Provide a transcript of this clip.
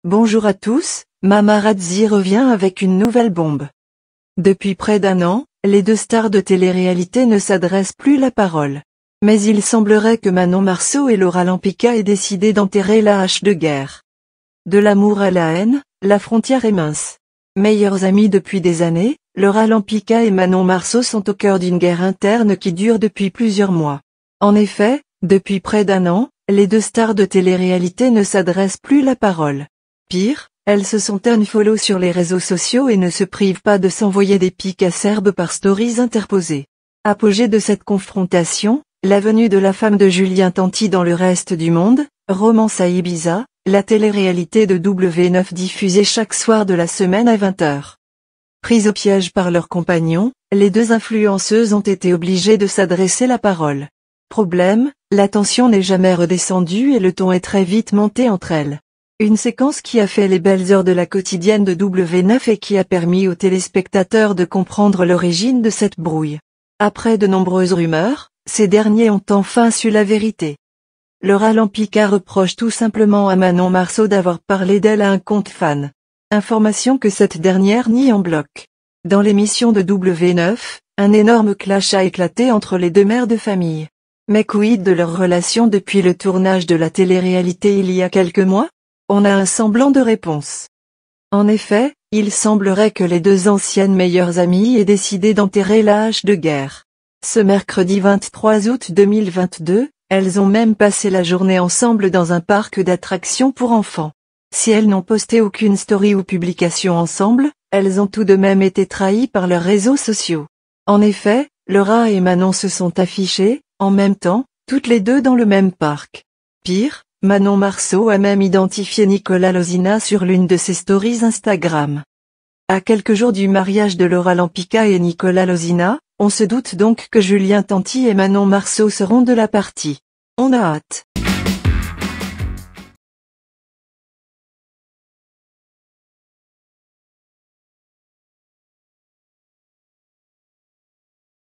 Bonjour à tous, Mamarazzi revient avec une nouvelle bombe. Depuis près d'un an, les deux stars de télé-réalité ne s'adressent plus la parole. Mais il semblerait que Manon Marceau et Laura Lampica aient décidé d'enterrer la hache de guerre. De l'amour à la haine, la frontière est mince. Meilleures amies depuis des années, Laura Lampica et Manon Marceau sont au cœur d'une guerre interne qui dure depuis plusieurs mois. En effet, depuis près d'un an, les deux stars de télé-réalité ne s'adressent plus la parole. Pire, elles se sont unfollow sur les réseaux sociaux et ne se privent pas de s'envoyer des pics acerbes par stories interposées. Apogée de cette confrontation, la venue de la femme de Julien Tanti dans le reste du monde, Romance à Ibiza, la télé-réalité de W9 diffusée chaque soir de la semaine à 20h. Prises au piège par leurs compagnons, les deux influenceuses ont été obligées de s'adresser la parole. Problème, la tension n'est jamais redescendue et le ton est très vite monté entre elles. Une séquence qui a fait les belles heures de la quotidienne de W9 et qui a permis aux téléspectateurs de comprendre l'origine de cette brouille. Après de nombreuses rumeurs, ces derniers ont enfin su la vérité. Laura Lampica reproche tout simplement à Manon Marceau d'avoir parlé d'elle à un compte fan. Information que cette dernière nie en bloc. Dans l'émission de W9, un énorme clash a éclaté entre les deux mères de famille. Mais quid de leur relation depuis le tournage de la télé-réalité il y a quelques mois? On a un semblant de réponse. En effet, il semblerait que les deux anciennes meilleures amies aient décidé d'enterrer la hache de guerre. Ce mercredi 23 août 2022, elles ont même passé la journée ensemble dans un parc d'attractions pour enfants. Si elles n'ont posté aucune story ou publication ensemble, elles ont tout de même été trahies par leurs réseaux sociaux. En effet, Laura et Manon se sont affichées, en même temps, toutes les deux dans le même parc. Pire, Manon Marceau a même identifié Nicolas Lozina sur l'une de ses stories Instagram. À quelques jours du mariage de Laura Lampica et Nicolas Lozina, on se doute donc que Julien Tanti et Manon Marceau seront de la partie. On a hâte.